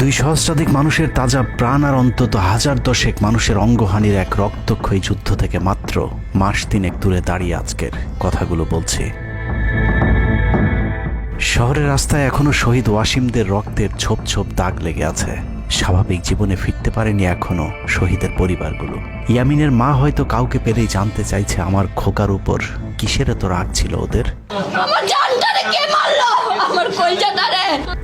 2 সহস্রাধিক মানুষের তাজা প্রাণ আর অন্তত 1010 মানুষের অঙ্গহানির এক রক্তক্ষয়ী যুদ্ধ থেকে মাত্র মাস 3 দূরে দাঁড়িয়ে আজকের কথাগুলো বলছি। শহরের রাস্তায় এখনো শহীদ ওয়াসিমদের রক্তের ছোপ ছোপ দাগ লেগে আছে। স্বাভাবিক জীবনে ফিরতে পারেনি এখনো শহীদের পরিবারগুলো। ইয়ামিনের মা হয়তো কাউকে পেলেই জানতে চাইছে আমার খোকার উপর কিসের এত রাগ ছিল ওদের।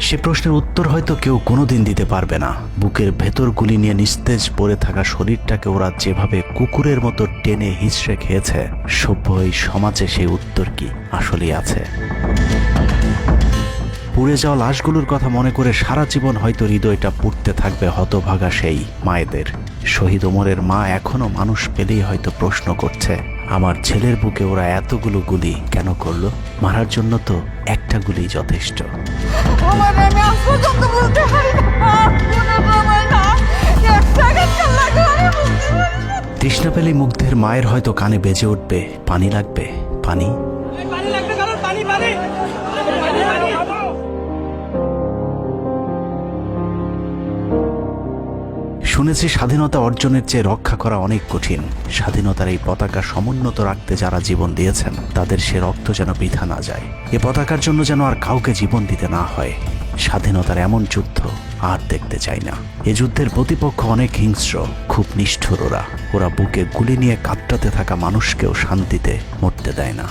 সে প্রশ্নের উত্তর হয়তো কেউ কোনোদিন দিতে পারবে না। বুকের ভেতর গুলি নিয়ে নিস্তেজ পড়ে থাকা শরীরটাকে ওরা যেভাবে কুকুরের মতো টেনে হিঁচড়ে খেয়েছে, সভ্য এই সমাজে সেই উত্তর কি আসলেই আছে? পুড়ে যাওয়া লাশগুলোর কথা মনে করে সারা জীবন হয়তো হৃদয়টা পুড়তে থাকবে হতভাগা সেই মায়েদের। শহীদ ওমরের মা এখনো মানুষ পেলেই হয়তো প্রশ্ন করছে, আমার ছেলের বুকে ওরা এতগুলো গুলি কেন করলো? মারার জন্য তো একটা গুলি যথেষ্ট। তৃষ্ণা পেলে মুগ্ধের মায়ের হয়তো কানে বেজে উঠবে, পানি লাগবে, পানি। শুনেছি স্বাধীনতা অর্জনের চেয়ে রক্ষা করা অনেক কঠিন। স্বাধীনতার এই পতাকা সমুন্নত রাখতে যারা জীবন দিয়েছেন তাদের সে রক্ত যেন বৃথা না যায়। এ পতাকার জন্য যেন আর কাউকে জীবন দিতে না হয়। স্বাধীনতার এমন যুদ্ধ আর দেখতে চাই না। এ যুদ্ধের প্রতিপক্ষ অনেক হিংস্র, খুব নিষ্ঠুর। ওরা বুকে গুলি নিয়ে কাতরাতে থাকা মানুষকেও শান্তিতে মরতে দেয় না।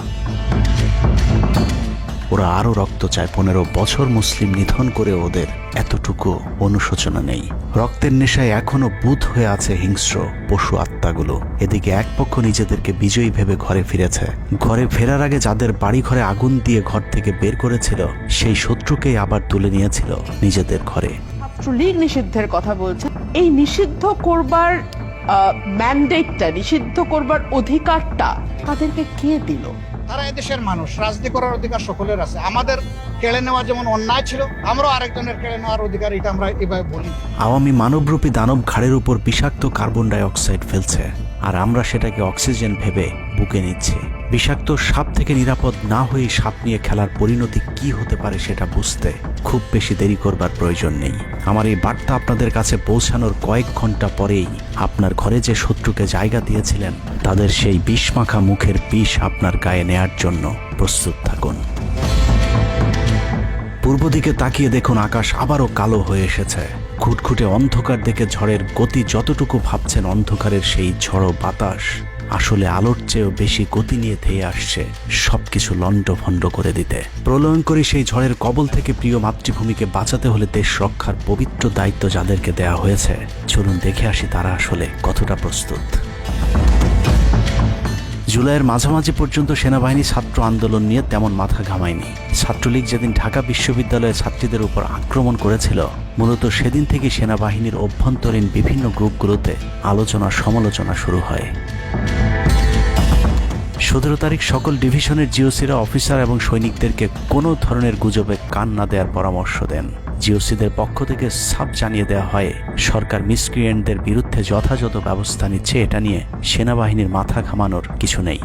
ওরা আরো রক্ত চায়। 15 বছর মুসলিম নিধন করে ওদের এতটুকু অনুশোচনা নেই। রক্তের নেশায় এখনো বুঁদ হয়ে আছে হিংস্র পশু আত্মাগুলো। এদিকে এক পক্ষ নিজেদেরকে বিজয়ী ভেবে ঘরে ফিরেছে। ঘরে ফেরার আগে যাদের বাড়ি ঘরে আগুন দিয়ে ঘর থেকে বের করেছিল, সেই শত্রুকেই আবার তুলে নিয়েছিল নিজেদের ঘরে। ছাত্রলীগ নিষিদ্ধের কথা বলছে। এই নিষিদ্ধ করবার ম্যান্ডেটটা, নিষিদ্ধ করবার অধিকারটা তাদেরকে কে দিল? তারা এদেশের মানুষ, রাজনীতি করার অধিকার সকলের আছে। আমাদের কেড়ে নেওয়া যেমন অন্যায় ছিল, আমরাও আরেকজনের কেড়ে নেওয়ার অধিকার, এটা আমরা এভাবে বলি। আওয়ামী মানবরূপী দানব ঘাড়ের উপর বিষাক্ত কার্বন ডাই অক্সাইড ফেলছে, আর আমরা সেটাকে অক্সিজেন ভেবে বুকে নিচ্ছি। বিষাক্ত সাপ থেকে নিরাপদ না হয়ে সাপ নিয়ে খেলার পরিণতি কি হতে পারে সেটা বুঝতে খুব বেশি দেরি করবার প্রয়োজন নেই। আমার এই বার্তা আপনাদের কাছে পৌঁছানোর কয়েক ঘন্টা পরেই আপনার ঘরে যে শত্রুকে জায়গা দিয়েছিলেন তাদের সেই বিষমাখা মুখের বিষ আপনার গায়ে নেয়ার জন্য প্রস্তুত থাকুন। পূর্ব দিকে তাকিয়ে দেখুন, আকাশ আবারও কালো হয়ে এসেছে। ঘুটঘুটে অন্ধকার দেখে ঝড়ের গতি যতটুকু ভাবছেন অন্ধকারের সেই ঝড়ো বাতাস আসলে আলোর চেয়েও বেশি গতি নিয়ে ধেয়ে আসছে সবকিছু লণ্ডভণ্ড করে দিতে। প্রলয়ঙ্করী সেই ঝড়ের কবল থেকে প্রিয় মাতৃভূমিকে বাঁচাতে হলে দেশ রক্ষার পবিত্র দায়িত্ব যাদেরকে দেয়া হয়েছে, চলুন দেখে আসি তারা আসলে কতটা প্রস্তুত। জুলাইয়ের মাঝামাঝি পর্যন্ত সেনাবাহিনী ছাত্র আন্দোলন নিয়ে তেমন মাথা ঘামায়নি। ছাত্রলীগ যেদিন ঢাকা বিশ্ববিদ্যালয়ের ছাত্রীদের উপর আক্রমণ করেছিল, মূলত সেদিন থেকে সেনাবাহিনীর অভ্যন্তরীণ বিভিন্ন গ্রুপগুলোতে আলোচনা সমালোচনা শুরু হয়। 17 তারিখ সকল ডিভিশনের জিওসিরা অফিসার এবং সৈনিকদেরকে কোনো ধরনের গুজবে কান না দেওয়ার পরামর্শ দেন। জিওসিদের পক্ষ থেকে সাফ জানিয়ে দেওয়া হয়, সরকার মিসক্রিয়েন্টদের বিরুদ্ধে যথাযথ ব্যবস্থা নিচ্ছে, এটা নিয়ে সেনাবাহিনীর মাথা ঘামানোর কিছু নেই।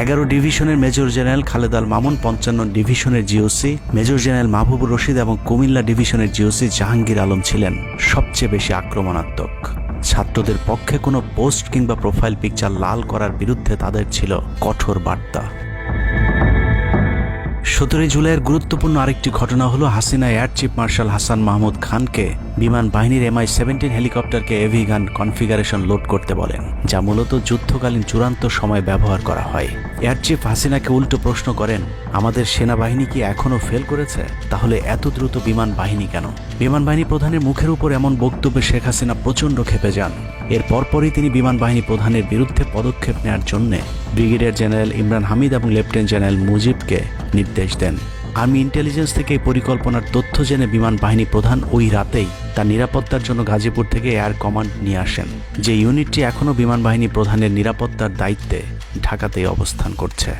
11 ডিভিশনের মেজর জেনারেল খালেদ আল মামুন, 55 ডিভিশনের GOC major general Mahbubur Rashid এবং কুমিল্লা ডিভিশনের জিওসি জাহাঙ্গীর আলম ছিলেন সবচেয়ে বেশি আক্রমণাত্মক। ছাত্রদের পক্ষে কোনো পোস্ট কিংবা প্রোফাইল পিকচার লাল করার বিরুদ্ধে তাদের ছিল কঠোর বার্তা। 17 জুলাইয়ের গুরুত্বপূর্ণ আরেকটি ঘটনা হলো, Hasina air chief marshal Hasan Mahmud খানকে বিমান বাহিনীর MI-17 হেলিকপ্টারকে এভি গান কনফিগারেশন লোড করতে বলেন, যা মূলত যুদ্ধকালীন চূড়ান্ত সময় ব্যবহার করা হয়। এয়ার চিফ হাসিনাকে উল্টো প্রশ্ন করেন, আমাদের সেনাবাহিনী কি এখনও ফেল করেছে? তাহলে এত দ্রুত বিমান বাহিনী কেন? বিমান বাহিনী প্রধানের মুখের উপর এমন বক্তব্যে শেখ হাসিনা প্রচণ্ড ক্ষেপে যান। এর পরপরই তিনি বিমান বাহিনী প্রধানের বিরুদ্ধে পদক্ষেপ নেওয়ার জন্য ব্রিগেডিয়ার জেনারেল ইমরান হামিদ এবং লেফটেন্যান্ট জেনারেল মুজিবকে নির্দেশ দেন। আর্মি ইন্টেলিজেন্স থেকে এই পরিকল্পনার তথ্য জেনে বিমান বাহিনী প্রধান ওই রাতেই তার নিরাপত্তার জন্য গাজীপুর থেকে এয়ার কমান্ড নিয়ে আসেন, যে ইউনিটটি এখনও বিমান বাহিনী প্রধানের নিরাপত্তার দায়িত্বে ঢাকাতেই অবস্থান করছে।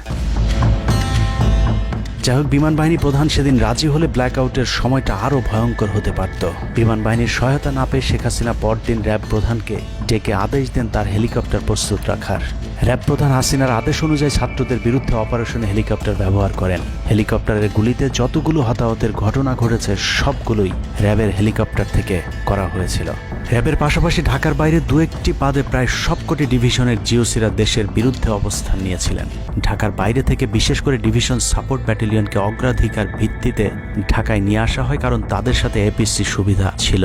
যাই হোক, বিমান বাহিনী প্রধান সেদিন রাজি হলে ব্ল্যাকআউটের সময়টা আরও ভয়ঙ্কর হতে পারত। বিমান বাহিনীর সহায়তা না পেয়ে শেখ হাসিনা পরদিন র্যাব প্রধানকে ডেকে আদেশ দেন তার হেলিকপ্টার প্রস্তুত রাখার। র্যাব প্রধান হাসিনার আদেশ অনুযায়ী ছাত্রদের বিরুদ্ধে অপারেশনে হেলিকপ্টার ব্যবহার করেন। হেলিকপ্টারের গুলিতে যতগুলো হতাহতের ঘটনা ঘটেছে সবগুলোই র্যাবের হেলিকপ্টার থেকে করা হয়েছিল। র্যাবের পাশাপাশি ঢাকার বাইরে দু একটি বাদে প্রায় সবকটি ডিভিশনের জিওসিরা দেশের বিরুদ্ধে অবস্থান নিয়েছিলেন। ঢাকার বাইরে থেকে বিশেষ করে ডিভিশন সাপোর্ট ব্যাটালিয়নকে অগ্রাধিকার ভিত্তিতে ঢাকায় নিয়ে আসা হয়, কারণ তাদের সাথে এপিসি সুবিধা ছিল।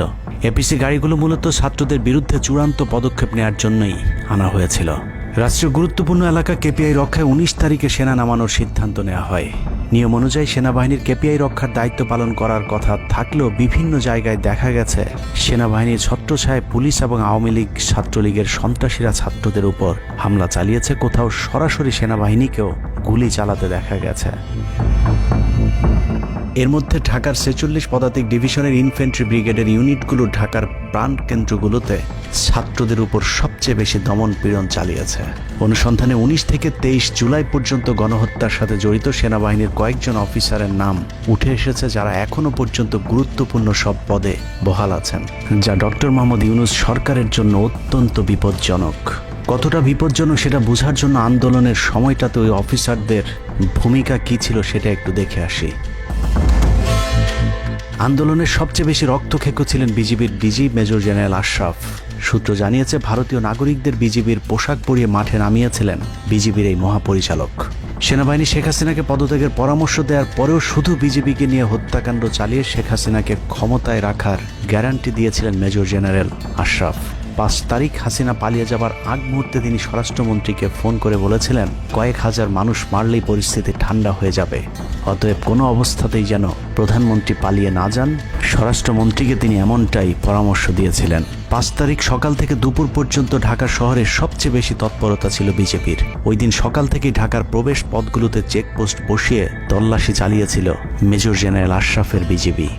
এপিসি গাড়িগুলো মূলত ছাত্রদের বিরুদ্ধে চূড়ান্ত পদক্ষেপ নেওয়ার জন্যই আনা হয়েছিল। রাষ্ট্রীয় গুরুত্বপূর্ণ এলাকা কেপিআই রক্ষায় 19 তারিখে সেনা নামানোর সিদ্ধান্ত নেওয়া হয়। নিয়ম অনুযায়ী সেনাবাহিনীর কেপিআই রক্ষার দায়িত্ব পালন করার কথা থাকলেও বিভিন্ন জায়গায় দেখা গেছে সেনাবাহিনীর ছত্রছায়ায় পুলিশ এবং আওয়ামী লীগ ছাত্রলীগের সন্ত্রাসীরা ছাত্রদের উপর হামলা চালিয়েছে। কোথাও সরাসরি সেনাবাহিনীকেও গুলি চালাতে দেখা গেছে। এর মধ্যে ঢাকার 46 পদাতিক ডিভিশনের ইনফ্যান্ট্রি ব্রিগেডের ইউনিটগুলো ঢাকার প্রাণ কেন্দ্রগুলোতে ছাত্রদের উপর সবচেয়ে বেশি দমন পীড়ন চালিয়েছে। অনুসন্ধানে 19 থেকে 23 জুলাই পর্যন্ত গণহত্যার সাথে জড়িত সেনাবাহিনীর কয়েকজন অফিসারের নাম উঠে এসেছে, যারা এখনো পর্যন্ত গুরুত্বপূর্ণ সব পদে বহাল আছেন, যা ডক্টর মোহাম্মদ ইউনূস সরকারের জন্য অত্যন্ত বিপজ্জনক। কতটা বিপজ্জনক সেটা বোঝার জন্য আন্দোলনের সময়টাতে ওই অফিসারদের ভূমিকা কী ছিল সেটা একটু দেখে আসি। আন্দোলনের সবচেয়ে বেশি রক্তক্ষেকো ছিলেন বিজিবির ডিজি মেজর জেনারেল আশরাফ। সূত্র জানিয়েছে ভারতীয় নাগরিকদের বিজিবির পোশাক পরিয়ে মাঠে নামিয়েছিলেন বিজিবির এই মহাপরিচালক। সেনাবাহিনী শেখ হাসিনাকে পদত্যাগের পরামর্শ দেওয়ার পরেও শুধু বিজিবিকে নিয়ে হত্যাকাণ্ড চালিয়ে শেখ হাসিনাকে ক্ষমতায় রাখার গ্যারান্টি দিয়েছিলেন মেজর জেনারেল আশরাফ। 5 তারিখ হাসিনা পালিয়ে যাবার আগ মুহূর্তে তিনি স্বরাষ্ট্রমন্ত্রীকে ফোন করে বলেছিলেন কয়েক হাজার মানুষ মারলেই পরিস্থিতি ঠান্ডা হয়ে যাবে, অতএব কোনো অবস্থাতেই যেন প্রধানমন্ত্রী পালিয়ে না যান। স্বরাষ্ট্রমন্ত্রীকে তিনি এমনটাই পরামর্শ দিয়েছিলেন। 5 তারিখ সকাল থেকে দুপুর পর্যন্ত ঢাকা শহরে সবচেয়ে বেশি তৎপরতা ছিল বিজেপির। ওই দিন সকাল থেকেই ঢাকার প্রবেশ পথগুলোতে চেকপোস্ট বসিয়ে তল্লাশি চালিয়েছিল মেজর জেনারেল আশরাফের বিজিবি।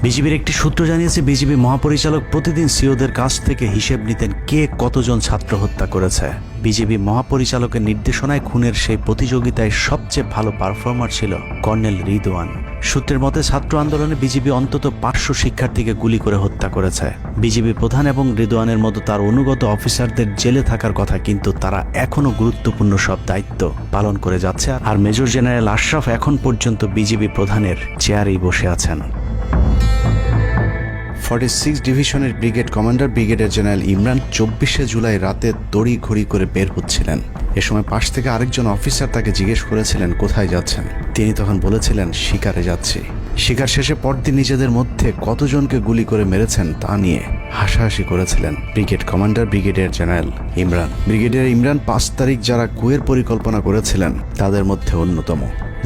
বিজিবির একটি সূত্র জানিয়েছে বিজিবি মহাপরিচালক প্রতিদিন সিওদের কাছ থেকে হিসেব নিতেন কে কতজন ছাত্র হত্যা করেছে। বিজিবি মহাপরিচালকের নির্দেশনায় খুনের সেই প্রতিযোগিতায় সবচেয়ে ভালো পারফর্মার ছিল কর্নেল রিদওয়ান। সূত্রের মতে ছাত্র আন্দোলনে বিজিবি অন্তত 500 শিক্ষার্থীকে গুলি করে হত্যা করেছে। বিজিবি প্রধান এবং রিদওয়ানের মতো তার অনুগত অফিসারদের জেলে থাকার কথা, কিন্তু তারা এখনো গুরুত্বপূর্ণ সব দায়িত্ব পালন করে যাচ্ছে। আর মেজর জেনারেল আশরাফ এখন পর্যন্ত বিজিবি প্রধানের চেয়ারেই বসে আছেন। 46 ডিভিশনের brigade commander brigadier general Imran 24শে জুলাই রাতে তড়িঘড়ি করে বের হচ্ছিলেন। এ সময় পাশ থেকে আরেকজন অফিসার তাকে জিজ্ঞেস করেছিলেন কোথায় যাচ্ছেন। তিনি তখন বলেছিলেন শিকারে যাচ্ছি। শিকার শেষে পরদিন নিজেদের মধ্যে কতজনকে গুলি করে মেরেছেন তা নিয়ে হাসাহাসি করেছিলেন brigade commander brigadier general Imran. Brigadier Imran 5 তারিখ যারা কুয়ের পরিকল্পনা করেছিলেন তাদের মধ্যে অন্যতম।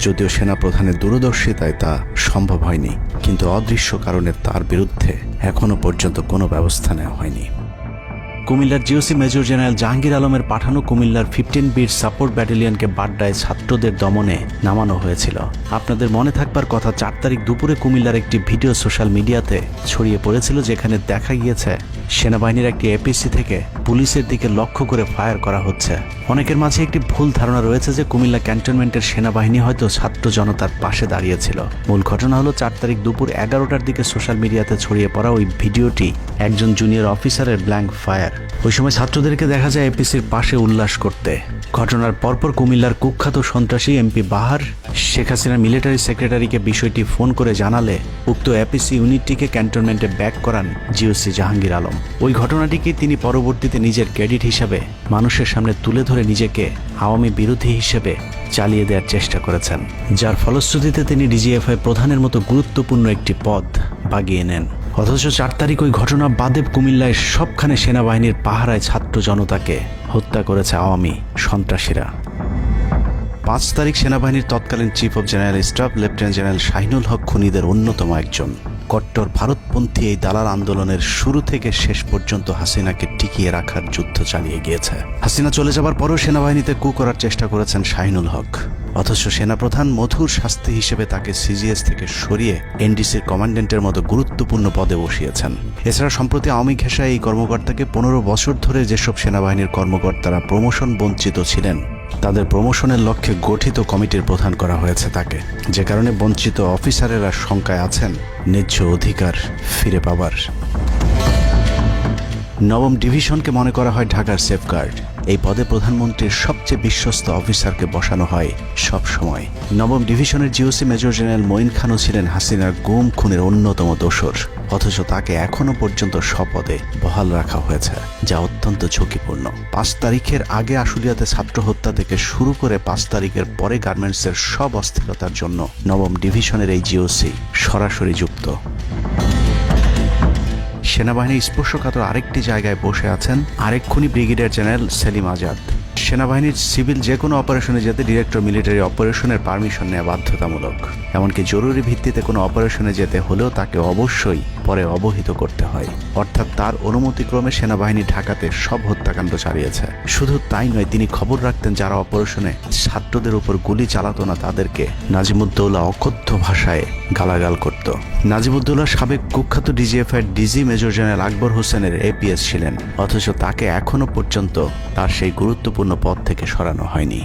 যদিও সেনা প্রধানের দূরদর্শিতায় তা সম্ভব হয়নি, কিন্তু অদৃশ্য কারণে তার বিরুদ্ধে এখনো পর্যন্ত কোনো ব্যবস্থা নেওয়া হয়নি। কুমিল্লার জিওসি মেজর জেনারেল জাহাঙ্গীর আলমের পাঠানো কুমিল্লার 15 বিট সাপোর্ট ব্যাটালিয়নকে বাড্ডায় ছাত্রদের দমনে নামানো হয়েছিল। আপনাদের মনে থাকবার কথা 4 তারিখ দুপুরে কুমিল্লার একটি ভিডিও সোশ্যাল মিডিয়াতে ছড়িয়ে পড়েছিল, যেখানে দেখা গিয়েছে সেনাবাহিনীর একটি এপিসি থেকে পুলিশের দিকে লক্ষ্য করে ফায়ার করা হচ্ছে। অনেকের মাঝে একটি ভুল ধারণা রয়েছে যে কুমিল্লা ক্যান্টনমেন্টের সেনাবাহিনী হয়তো ছাত্র জনতার পাশে দাঁড়িয়েছিল। মূল ঘটনা হলো 4 তারিখ দুপুর 11টার দিকে সোশ্যাল মিডিয়াতে ছড়িয়ে পড়া ওই ভিডিওটি একজন জুনিয়র অফিসারের ব্ল্যাঙ্ক ফায়ার। ওই সময় ছাত্রদেরকে দেখা যায় এপিসির পাশে উল্লাস করতে। ঘটনার পরপর কুমিল্লার কুখ্যাত সন্ত্রাসী এমপি বাহার শেখ হাসিনার মিলিটারি সেক্রেটারিকে বিষয়টি ফোন করে জানালে উক্ত এপিসি ইউনিটটিকে ক্যান্টনমেন্টে ব্যাক করান জিওসি জাহাঙ্গীর আলম। ওই ঘটনাটিকে তিনি পরবর্তীতে নিজের ক্রেডিট হিসাবে মানুষের সামনে তুলে ধরে নিজেকে আওয়ামী বিরোধী হিসেবে চালিয়ে দেওয়ার চেষ্টা করেছেন, যার ফলশ্রুতিতে তিনি ডিজিএফআই প্রধানের মতো গুরুত্বপূর্ণ একটি পদ বাগিয়ে নেন। অথচ 4 তারিখ ওই ঘটনা বাদে কুমিল্লায় সবখানে সেনাবাহিনীর পাহারায় ছাত্র জনতাকে হত্যা করেছে আওয়ামী সন্ত্রাসীরা। 5 তারিখ সেনাবাহিনীর তৎকালীন chief of general staff lieutenant general Shahinul Haque খুনিদের অন্যতম একজন। কট্টর ভারতপন্থী এই দালাল আন্দোলনের শুরু থেকে শেষ পর্যন্ত হাসিনাকে টিকিয়ে রাখার যুদ্ধ চালিয়ে গিয়েছে। হাসিনা চলে যাবার পরও সেনাবাহিনীতে কু করার চেষ্টা করেছেন শাহিনুল হক। অথচ সেনাপ্রধান মধুর শাস্তি হিসেবে তাকে সিজিএস থেকে সরিয়ে এনডিসির কমান্ডেন্টের মতো গুরুত্বপূর্ণ পদে বসিয়েছেন। এছাড়া সম্প্রতি আওয়ামী ঘেঁষায় এই কর্মকর্তাকে 15 বছর ধরে যেসব সেনাবাহিনীর কর্মকর্তারা প্রমোশন বঞ্চিত ছিলেন তাদের প্রমোশনের লক্ষ্যে গঠিত কমিটির প্রধান করা হয়েছে তাকে, যে কারণে বঞ্চিত অফিসারেরা শঙ্কায় আছেন ন্যায্য অধিকার ফিরে পাবার। নবম ডিভিশনকে মনে করা হয় ঢাকার সেফগার্ড। এই পদে প্রধানমন্ত্রীর সবচেয়ে বিশ্বস্ত অফিসারকে বসানো হয় সব সময়। নবম ডিভিশনের জিওসি মেজর জেনারেল মঈন খানও ছিলেন হাসিনার গুম খুনের অন্যতম দোসর, অথচ তাকে এখনো পর্যন্ত স্বপদে বহাল রাখা হয়েছে, যা অত্যন্ত ঝুঁকিপূর্ণ। 5 তারিখের আগে আশুলিয়াতে ছাত্র হত্যা থেকে শুরু করে 5 তারিখের পরে গার্মেন্টসের সব অস্থিরতার জন্য নবম ডিভিশনের এই জিওসি সরাসরি যুক্ত। সেনাবাহিনীর স্পর্শকাতর আরেকটি জায়গায় বসে আছেন আরেক খুনি ব্রিগেডিয়ার জেনারেল সেলিম আজাদ। সেনাবাহিনীর সিভিল যে কোনো অপারেশনে যেতে ডিরেক্টর মিলিটারি অপারেশনের পারমিশন নেওয়া বাধ্যতামূলক। এমনকি জরুরি ভিত্তিতে কোনো অপারেশনে যেতে হলেও তাকে অবশ্যই পরে অবহিত করতে হয়, অর্থাৎ তার অনুমতিক্রমে সেনাবাহিনী ঢাকাতে সব হত্যাকাণ্ড চালিয়েছে। শুধু তাই নয়, তিনি খবর রাখতেন যারা অপারেশনে ছাত্রদের উপর গুলি চালাতো না তাদেরকে নাজিমুদ্দৌলা অকথ্য ভাষায় গালাগাল করত। নাজিমুদ্দৌলা সাবেক কুখ্যাত ডিজিএফআই ডিজি মেজর জেনারেল আকবর হোসেনের এপিএস ছিলেন, অথচ তাকে এখনো পর্যন্ত তার সেই গুরুত্বপূর্ণ পদ থেকে সরানো হয়নি।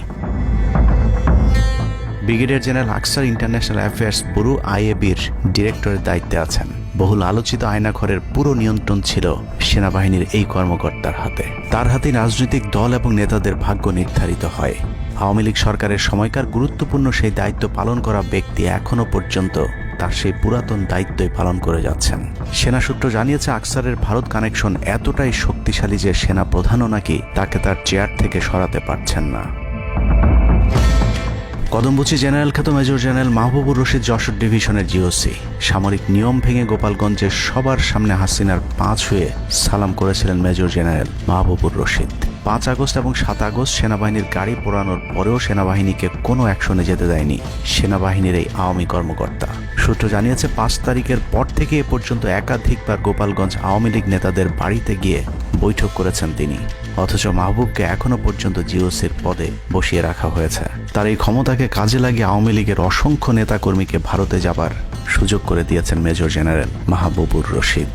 ব্রিগেডিয়ার জেনারেল আকসার ইন্টারন্যাশনাল অ্যাফেয়ার্স ব্যুরো আইএবির ডিরেক্টরের দায়িত্বে আছেন। বহুল আলোচিত আয়নাঘরের পুরো নিয়ন্ত্রণ ছিল সেনাবাহিনীর এই কর্মকর্তার হাতে। তার হাতেই রাজনৈতিক দল এবং নেতাদের ভাগ্য নির্ধারিত হয়। আওয়ামী লীগ সরকারের সময়কার গুরুত্বপূর্ণ সেই দায়িত্ব পালন করা ব্যক্তি এখনো পর্যন্ত তার সেই পুরাতন দায়িত্বই পালন করে যাচ্ছেন। সেনা সূত্র জানিয়েছে আকসারের ভারত কানেকশন এতটাই শক্তিশালী যে সেনা প্রধানও নাকি তাকে তার চেয়ার থেকে সরাতে পারছেন না। কদমবুচি জেনারেল খ্যাত মেজর জেনারেল মাহবুবুর রশিদ যশোর ডিভিশনের জিওসি সামরিক নিয়ম ভেঙে গোপালগঞ্জে সবার সামনে হাসিনার পা ছুঁয়ে সালাম করেছিলেন major general Mahbubur Rashid. 5 August এবং 7 আগস্ট সেনাবাহিনীর গাড়ি পোড়ানোর পরেও সেনাবাহিনীকে কোনো অ্যাকশনে যেতে দেয়নি সেনাবাহিনীর এই আওয়ামী কর্মকর্তা। সূত্র জানিয়েছে 5 তারিখের পর থেকে এ পর্যন্ত একাধিকবার গোপালগঞ্জ আওয়ামী লীগ নেতাদের বাড়িতে গিয়ে বৈঠক করেছেন তিনি, অথচ মাহবুবকে এখনো পর্যন্ত জিওসির পদে বসিয়ে রাখা হয়েছে। তার এই ক্ষমতাকে কাজে লাগিয়ে আওয়ামী লীগের অসংখ্য নেতাকর্মীকে ভারতে যাবার সুযোগ করে দিয়েছেন major general Mahbubur Rashid.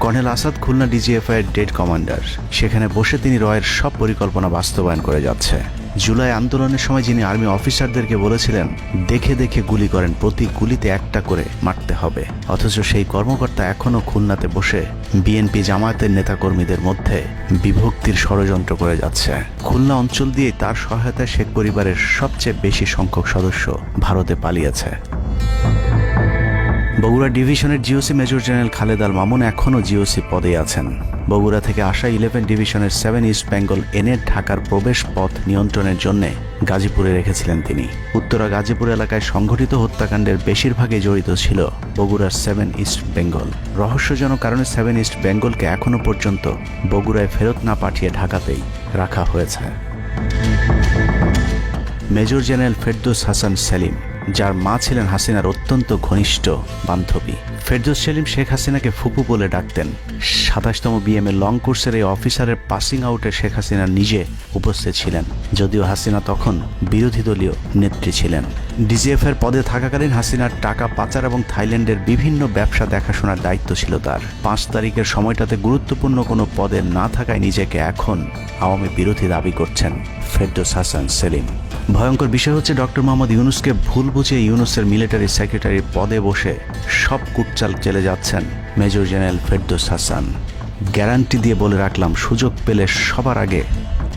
Colonel Asad Khulna DGFI এর ডেড কমান্ডার। সেখানে বসে তিনি রয়ের সব পরিকল্পনা বাস্তবায়ন করে যাচ্ছে। জুলাই আন্দোলনের সময় যিনি আর্মি অফিসারদেরকে বলেছিলেন দেখে দেখে গুলি করেন, প্রতি গুলিতে একটা করে মারতে হবে, অথচ সেই কর্মকর্তা এখনো খুলনাতে বসে বিএনপি জামায়াতের নেতাকর্মীদের মধ্যে বিভক্তির ষড়যন্ত্র করে যাচ্ছে। খুলনা অঞ্চল দিয়ে তার সহায়তায় শেখ পরিবারের সবচেয়ে বেশি সংখ্যক সদস্য ভারতে পালিয়েছে। বগুড়া ডিভিশনের GOC major general Khaled Al Mamun এখনও জিওসি পদে আছেন। বগুড়া থেকে আসা 11 ডিভিশনের 7 ইস্ট বেঙ্গল এনে ঢাকার প্রবেশ পথ নিয়ন্ত্রণের জন্য গাজীপুরে রেখেছিলেন তিনি। উত্তরা গাজীপুর এলাকায় সংঘটিত হত্যাকাণ্ডের বেশিরভাগই জড়িত ছিল বগুড়ার 7 ইস্ট বেঙ্গল। রহস্যজনক কারণে 7 ইস্ট বেঙ্গলকে এখনো পর্যন্ত বগুড়ায় ফেরত না পাঠিয়ে ঢাকাতেই রাখা হয়েছে। মেজর জেনারেল ফেরদৌস হাসান সেলিম, যার মা ছিলেন হাসিনার অত্যন্ত ঘনিষ্ঠ বান্ধবী। ফেরদৌস সেলিম শেখ হাসিনাকে ফুপু বলে ডাকতেন। 27তম বিএমএ লং কোর্সের এই অফিসারের পাসিং আউটে শেখ হাসিনা নিজে উপস্থিত ছিলেন, যদিও হাসিনা তখন বিরোধী দলীয় নেত্রী ছিলেন। ডিজিএফের পদে থাকাকালীন হাসিনার টাকা পাচার এবং থাইল্যান্ডের বিভিন্ন ব্যবসা দেখাশোনার দায়িত্ব ছিল তার। 5 তারিখের সময়টাতে গুরুত্বপূর্ণ কোনো পদে না থাকায় নিজেকে এখন আওয়ামী বিরোধী দাবি করছেন ফেরদৌস হাসান সেলিম। ভয়ঙ্কর বিষয় হচ্ছে ডক্টর মোহাম্মদ ইউনূসকে ভুল বুঝিয়ে ইউনূসের মিলিটারি সেক্রেটারির পদে বসে সব কুটচাল চেলে যাচ্ছেন major general Ferdous Hasan. Guarantee দিয়ে বলে রাখলাম, সুযোগ পেলে সবার আগে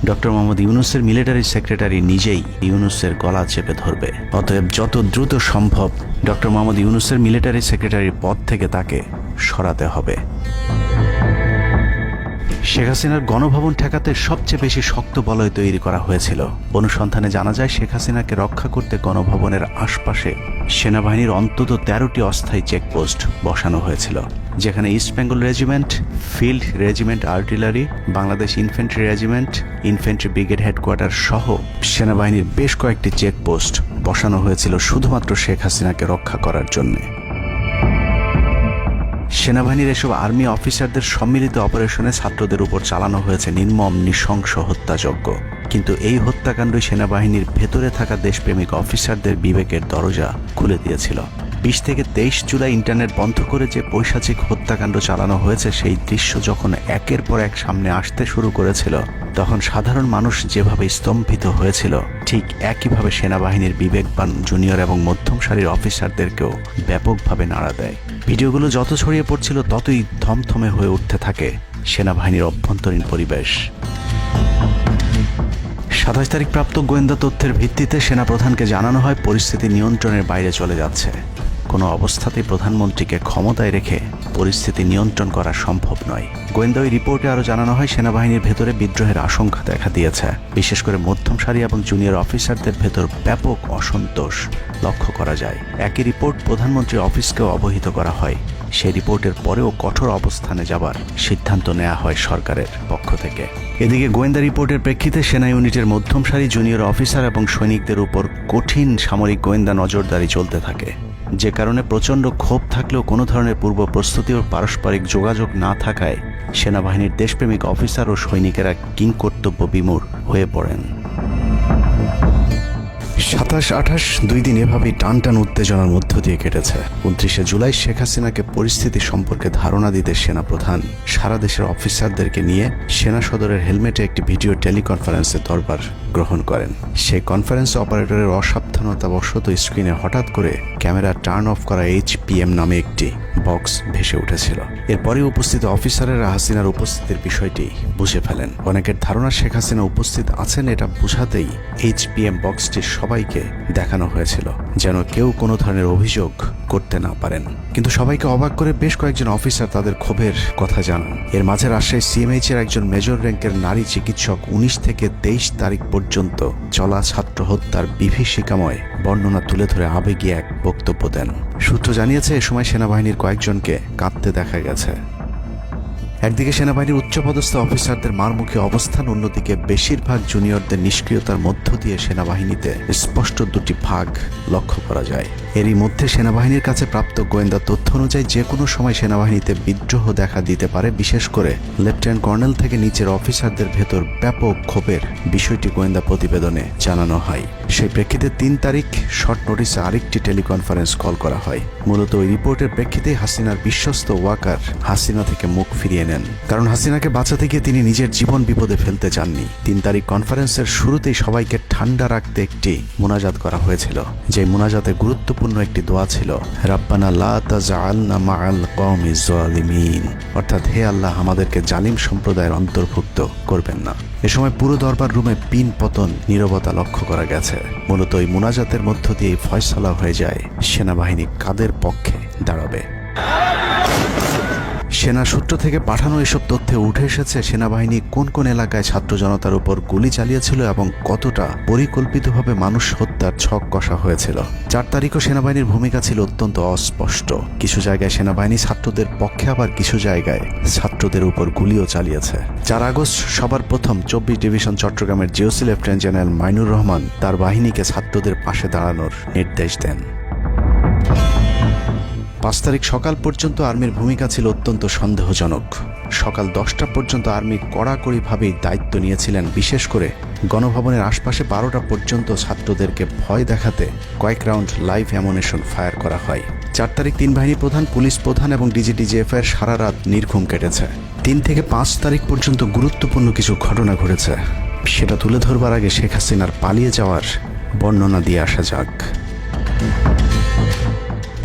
ডক্টর মোহাম্মদ ইউনূসের মিলিটারি সেক্রেটারি নিজেই ইউনূসের গলা চেপে ধরবে। অতএব যত দ্রুত সম্ভব ডক্টর মোহাম্মদ ইউনূসের মিলিটারি সেক্রেটারির পদ থেকে তাকে সরাতে হবে। শেখ হাসিনার গণভবন ঠেকাতে সবচেয়ে বেশি শক্ত বলয় তৈরি করা হয়েছিল। অনুসন্ধানে জানা যায় শেখ হাসিনাকে রক্ষা করতে গণভবনের আশপাশে সেনাবাহিনীর অন্তত 13টি অস্থায়ী চেকপোস্ট বসানো হয়েছিল, যেখানে east Bengal regiment, field regiment artillery, Bangladesh infantry regiment, infantry brigade headquarter সহ সেনাবাহিনীর বেশ কয়েকটি চেকপোস্ট বসানো হয়েছিল শুধুমাত্র শেখ হাসিনাকে রক্ষা করার জন্যে। সেনাবাহিনীর এসব আর্মি অফিসারদের সম্মিলিত অপারেশনে ছাত্রদের উপর চালানো হয়েছে নির্মম নৃশংস হত্যাযজ্ঞ। কিন্তু এই হত্যাকাণ্ডই সেনাবাহিনীর ভেতরে থাকা দেশপ্রেমিক অফিসারদের বিবেকের দরজা খুলে দিয়েছিল। 20 থেকে 23 জুলাই ইন্টারনেট বন্ধ করে যে পৈশাচিক হত্যাকাণ্ড চালানো হয়েছে, সেই দৃশ্য যখন একের পর এক সামনে আসতে শুরু করেছিল, তখন সাধারণ মানুষ যেভাবে স্তম্ভিত হয়েছিল, ঠিক একইভাবে সেনাবাহিনীর বিবেকবান জুনিয়র এবং মধ্যম সারির অফিসারদেরকেও ব্যাপকভাবে নাড়া দেয়। ভিডিওগুলো যত ছড়িয়ে পড়ছিল ততই থমথমে হয়ে উঠতে থাকে সেনাবাহিনীর অভ্যন্তরীণ পরিবেশ। 27 তারিখ প্রাপ্ত গোয়েন্দা তথ্যের ভিত্তিতে সেনাপ্রধানকে জানানো হয় পরিস্থিতি নিয়ন্ত্রণের বাইরে চলে যাচ্ছে। কোনো অবস্থাতেই প্রধানমন্ত্রীকে ক্ষমতায় রেখে পরিস্থিতি নিয়ন্ত্রণ করা সম্ভব নয়। গোয়েন্দা ওই রিপোর্টে আরও জানানো হয় সেনাবাহিনীর ভেতরে বিদ্রোহের আশঙ্কা দেখা দিয়েছে। বিশেষ করে মধ্যম সারি এবং জুনিয়র অফিসারদের ভেতর ব্যাপক অসন্তোষ লক্ষ্য করা যায়। একই রিপোর্ট প্রধানমন্ত্রীর অফিসকেও অবহিত করা হয়। সেই রিপোর্টের পরেও কঠোর অবস্থানে যাবার সিদ্ধান্ত নেওয়া হয় সরকারের পক্ষ থেকে। এদিকে গোয়েন্দা রিপোর্টের প্রেক্ষিতে সেনা ইউনিটের মধ্যম সারি জুনিয়র অফিসার এবং সৈনিকদের উপর কঠিন সামরিক গোয়েন্দা নজরদারি চলতে থাকে, যে কারণে প্রচণ্ড ক্ষোভ থাকলেও কোনো ধরনের পূর্ব প্রস্তুতি ও পারস্পরিক যোগাযোগ না থাকায় সেনাবাহিনীর দেশপ্রেমিক অফিসার ও সৈনিকেরা কিংকর্তব্য বিমূঢ় হয়ে পড়েন। 27-28 দুই দিন এভাবেই টান উত্তেজনার মধ্য দিয়ে কেটেছে। 29শে জুলাই শেখ হাসিনাকে পরিস্থিতি সম্পর্কে ধারণা দিতে সেনাপ্রধান সারা দেশের অফিসারদেরকে নিয়ে সেনা সদরের হেলমেটে একটি ভিডিও টেলিকনফারেন্সে দরবার গ্রহণ করেন। সেই কনফারেন্সে অপারেটরের অসাবধানতাবশত স্ক্রিনে হঠাৎ করে ক্যামেরা টার্ন অফ করা HPM নামে একটি বক্স ভেসে উঠেছিল। এরপরে উপস্থিত অফিসারেরা হাসিনার উপস্থিতির বিষয়টি বুঝে ফেলেন। অনেকের ধারণা শেখ হাসিনা উপস্থিত আছেন এটা বোঝাতেই HPM বক্সটি সবাইকে দেখানো হয়েছিল, যেন কেউ কোনো ধরনের অভিযোগ করতে না পারেন। কিন্তু সবাইকে অবাক করে বেশ কয়েকজন অফিসার তাদের ক্ষোভের কথা জানান। এর মাঝে রাজশাহী CMH এর একজন মেজর র্যাঙ্কের নারী চিকিৎসক 19 থেকে 23 তারিখ পর্যন্ত চলা ছাত্র হত্যার বিভীষিকাময় বর্ণনা তুলে ধরে আবেগী এক বক্তব্য দেন। সূত্র জানিয়েছে এ সময় সেনাবাহিনীর কয়েকজনকে কাঁদতে দেখা গেছে। একদিকে সেনাবাহিনীর উচ্চপদস্থ অফিসারদের মারমুখী অবস্থান, অন্যদিকে বেশিরভাগ জুনিয়রদের নিষ্ক্রিয়তার মধ্য দিয়ে সেনাবাহিনীতে স্পষ্ট দুটি ভাগ লক্ষ্য করা যায়। এরই মধ্যে সেনাবাহিনীর কাছে প্রাপ্ত গোয়েন্দা তথ্য অনুযায়ী যে কোনো সময় সেনাবাহিনীতে বিদ্রোহ দেখা দিতে পারে। বিশেষ করে লেফটেন্যান্ট কর্নেল থেকে নিচের অফিসারদের ভেতর ব্যাপক ক্ষোভের বিষয়টি গোয়েন্দা প্রতিবেদনে জানানো হয়। সেই প্রেক্ষিতে 3 তারিখ শর্ট নোটিসে আরেকটি টেলিকনফারেন্স কল করা হয়। মূলত ওই রিপোর্টের প্রেক্ষিতে হাসিনার বিশ্বস্ত ওয়াকার হাসিনা থেকে মুখ ফিরিয়ে নেন, কারণ হাসিনাকে বাঁচাতে গিয়ে তিনি নিজের জীবন বিপদে ফেলতে চাননি। 3 তারিখ কনফারেন্সের শুরুতেই সবাইকে ঠান্ডা রাখতে একটি মুনাজাত করা হয়েছিল। যে মুনাজাতে গুরুত্বপূর্ণ একটি দোয়া ছিল রাব্বানা লা তাজআলনা মাআল কওমিজ জালিমিন, অর্থাৎ হে আল্লাহ আমাদেরকে জালিম সম্প্রদায়ের অন্তর্ভুক্ত করবেন না। এ সময় পুরো দরবার রুমে পিন পতন নীরবতা লক্ষ্য করা গেছে। মূলত এই মুনাজাতের মধ্য দিয়ে ফয়সালা হয়ে যায় সেনাবাহিনী কাদের পক্ষে দাঁড়াবে। সেনা সূত্র থেকে পাঠানো এসব তথ্যে উঠে এসেছে সেনাবাহিনী কোন কোন এলাকায় ছাত্র জনতার উপর গুলি চালিয়েছিল এবং কতটা পরিকল্পিতভাবে মানুষ হত্যার ছক কষা হয়েছিল। 4 তারিখও সেনাবাহিনীর ভূমিকা ছিল অত্যন্ত অস্পষ্ট। কিছু জায়গায় সেনাবাহিনী ছাত্রদের পক্ষে, আবার কিছু জায়গায় ছাত্রদের উপর গুলিও চালিয়েছে। 4 আগস্ট সবার প্রথম 24 ডিভিশন চট্টগ্রামের GOC lieutenant general Mainur Rahman তার বাহিনীকে ছাত্রদের পাশে দাঁড়ানোর নির্দেশ দেন। 5 তারিখ সকাল পর্যন্ত আর্মির ভূমিকা ছিল অত্যন্ত সন্দেহজনক। সকাল 10টা পর্যন্ত আর্মি কড়াকড়িভাবেই দায়িত্ব নিয়েছিলেন। বিশেষ করে গণভবনের আশপাশে 12টা পর্যন্ত ছাত্রদেরকে ভয় দেখাতে কয়েক রাউন্ড লাইভ অ্যামুনেশন ফায়ার করা হয়। 4 তারিখ 3 বাহিনী প্রধান, পুলিশ প্রধান এবং DGDGF-এর সারা রাত নির্ঘুম কেটেছে। 3 থেকে 5 তারিখ পর্যন্ত গুরুত্বপূর্ণ কিছু ঘটনা ঘটেছে, সেটা তুলে ধরবার আগে শেখ হাসিনার পালিয়ে যাওয়ার বর্ণনা দিয়ে আসা যাক।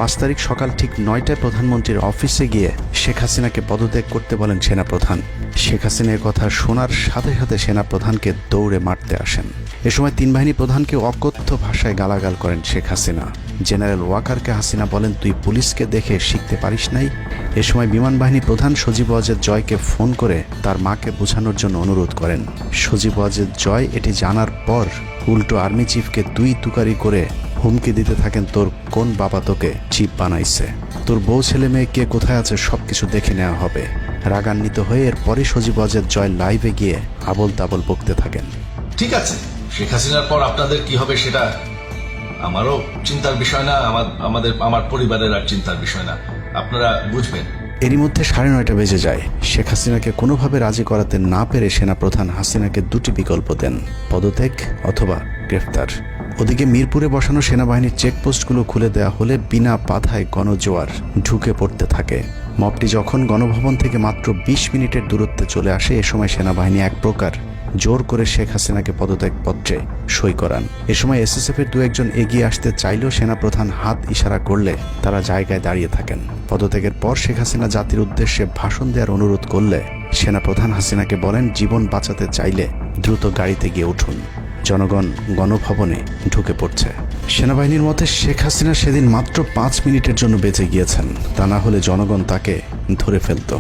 5 তারিখ সকাল ঠিক 9টায় প্রধানমন্ত্রীর অফিসে গিয়ে শেখ হাসিনাকে পদত্যাগ করতে বলেন সেনাপ্রধান। শেখ হাসিনার কথা শোনার সাথে সাথে সেনাপ্রধানকে দৌড়ে মারতে আসেন। এ সময় 3 বাহিনী প্রধানকে অকথ্য ভাষায় গালাগাল করেন শেখ হাসিনা। জেনারেল ওয়াকারকে হাসিনা বলেন, তুই পুলিশকে দেখে শিখতে পারিস নাই? এ সময় বিমান বাহিনী প্রধান সজীব ওয়াজেদ জয়কে ফোন করে তার মাকে বোঝানোর জন্য অনুরোধ করেন। সজীব ওয়াজেদ জয় এটি জানার পর উল্টো আর্মি চিফকে তুই তুকারি করে হুমকি দিতে থাকেন, তোর কোন বাবা তোকে চিফ বানাইছে, তোর বউ ছেলে মেয়ে কে কোথায় আছে সবকিছু দেখে নেওয়া হবে। রাগান্বিত হয়ে এরপরে সজীব ওয়াজেদ জয় লাইভে গিয়ে আবল তাবল বকতে থাকেন। ঠিক আছে, শেখ হাসিনার পর আপনাদের কি হবে সেটা আমারও চিন্তার বিষয় না, আমার পরিবারের আর চিন্তার বিষয় না, আপনারা বুঝবেন। এরই মধ্যে 9:30 বেজে যায়। শেখ হাসিনাকে কোনোভাবে রাজি করাতে না পেরে সেনাপ্রধান হাসিনাকে 2টি বিকল্প দেন, পদত্যাগ অথবা গ্রেফতার। ওদিকে মিরপুরে বসানো সেনাবাহিনীর চেকপোস্টগুলো খুলে দেওয়া হলে বিনা বাধায় গণজোয়ার ঢুকে পড়তে থাকে। মবটি যখন গণভবন থেকে মাত্র 20 মিনিটের দূরত্বে চলে আসে, এ সময় সেনাবাহিনী এক প্রকার জোর করে শেখ হাসিনাকে পদত্যাগপত্রে সই করান। এ সময় এসএসএফের দু একজন এগিয়ে আসতে চাইলেও সেনাপ্রধান হাত ইশারা করলে তারা জায়গায় দাঁড়িয়ে থাকেন। পদত্যাগের পর শেখ হাসিনা জাতির উদ্দেশ্যে ভাষণ দেওয়ার অনুরোধ করলে সেনাপ্রধান হাসিনাকে বলেন, জীবন বাঁচাতে চাইলে দ্রুত গাড়িতে গিয়ে উঠুন, জনগণ গণভবনে ঢুকে পড়ছে। সেনাবাহিনীর মতে শেখ হাসিনা সেদিন মাত্র 5 মিনিটের জন্য বেঁচে গিয়েছেন, তা না হলে জনগণ তাকে ধরে ফেলত।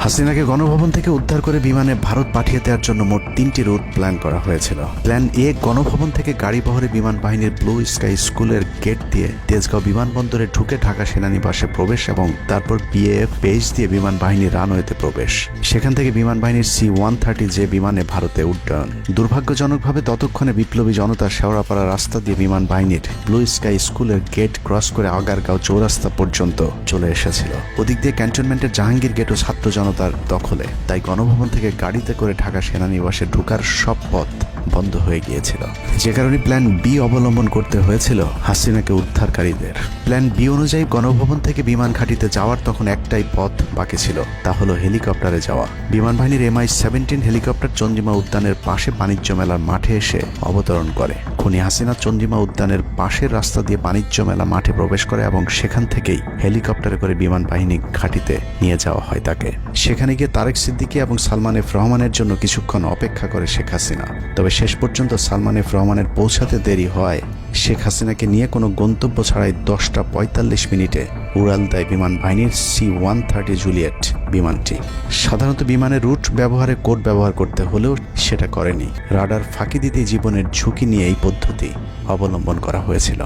হাসিনাকে গণভবন থেকে উদ্ধার করে বিমানে ভারত পাঠিয়ে দেওয়ার জন্য মোট 3টি রুট প্ল্যান করা হয়েছিল। প্ল্যান এ, গণভবন থেকে গাড়ি বহরে বিমান বাহিনীর ব্লু স্কাই স্কুলের গেট দিয়ে তেজগাঁও বিমানবন্দরে ঢুকে ঢাকা সেনানিবাসে প্রবেশ এবং তারপর বিএএফ বেস দিয়ে বিমান বাহিনীর রানওয়েতে প্রবেশ। সেখান থেকে বিমান বাহিনীর C-130 যে বিমানে ভারতে উড্ডয়ন। দুর্ভাগ্যজনকভাবে ততক্ষণে বিপ্লবী জনতা শেওড়াপাড়া রাস্তা দিয়ে বিমান বাহিনীর ব্লু স্কাই স্কুলের গেট ক্রস করে আগারগাঁও চৌরাস্তা পর্যন্ত চলে এসেছিল। ওদিক দিয়ে ক্যান্টনমেন্টের জাহাঙ্গীর গেটও ছাত্র জনতার দখলে, তাই গণভবন থেকে গাড়িতে করে ঢাকা সেনানিবাসে ঢোকার সব পথ বন্ধ হয়ে গিয়েছিল, যে কারণে প্ল্যান বি অবলম্বন করতে হয়েছিল হাসিনাকে উদ্ধারকারীদের। প্ল্যান বি অনুযায়ী গণভবন থেকে বিমান ঘাঁটিতে যাওয়ার তখন একটাই পথ বাকি ছিল, তা হলো হেলিকপ্টারে যাওয়া। বিমান বাহিনীর MI-17 হেলিকপ্টার চন্দ্রিমা উদ্যানের পাশে বাণিজ্য মেলার মাঠে এসে অবতরণ করে। খুনি হাসিনা চন্দ্রিমা উদ্যানের পাশের রাস্তা দিয়ে বাণিজ্য মেলা মাঠে প্রবেশ করে এবং সেখান থেকেই হেলিকপ্টারে করে বিমান বাহিনী ঘাঁটিতে নিয়ে যাওয়া হয় তাকে। সেখানে গিয়ে তারেক সিদ্দিকী এবং সালমান এফ রহমানের জন্য কিছুক্ষণ অপেক্ষা করে শেখ হাসিনা। তবে শেষ পর্যন্ত সালমান এফ রহমানের পৌঁছাতে দেরি হয় শেখ হাসিনাকে নিয়ে কোনো গন্তব্য ছাড়াই 10টা 45 মিনিটে উড়াল দেয় বিমান বাহিনীর C-130 জুলিয়েট বিমানটি। সাধারণত বিমানের রুট ব্যবহারে কোড ব্যবহার করতে হলেও সেটা করেনি। রাডার ফাঁকি দিতে জীবনের ঝুঁকি নিয়ে এই পদ্ধতি অবলম্বন করা হয়েছিল।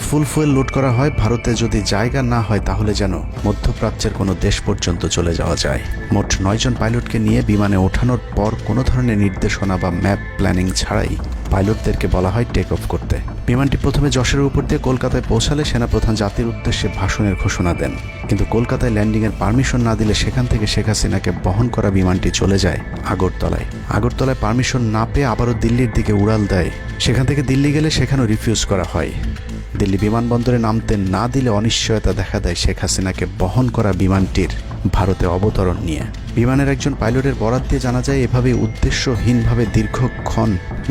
ফুল ফুয়েল লোড করা হয়, ভারতে যদি জায়গা না হয় তাহলে যেন মধ্যপ্রাচ্যের কোনো দেশ পর্যন্ত চলে যাওয়া যায়। মোট 9 জন পাইলটকে নিয়ে বিমানে ওঠানোর পর কোনো ধরনের নির্দেশনা বা ম্যাপ প্ল্যানিং ছাড়াই পাইলটদেরকে বলা হয় টেক অফ করতে। বিমানটি প্রথমে যশোরের উপর দিয়ে কলকাতায় পৌঁছালে সেনাপ্রধান জাতির উদ্দেশ্যে ভাষণের ঘোষণা দেন, কিন্তু কলকাতায় ল্যান্ডিংয়ের পারমিশন না দিলে সেখান থেকে শেখ হাসিনাকে বহন করা বিমানটি চলে যায় আগরতলায়। আগরতলায় পারমিশন না পেয়ে আবারও দিল্লির দিকে উড়াল দেয়। সেখান থেকে দিল্লি গেলে সেখানেও রিফিউজ করা হয়। দিল্লি বিমানবন্দরে নামতে না দিলে অনিশ্চয়তা দেখা দেয় শেখ হাসিনাকে বহন করা বিমানটির ভারতে অবতরণ নিয়ে। বিমানের একজন পাইলটের বরাত দিয়ে জানা যায়, এভাবে উদ্দেশ্যহীনভাবে দীর্ঘক্ষণ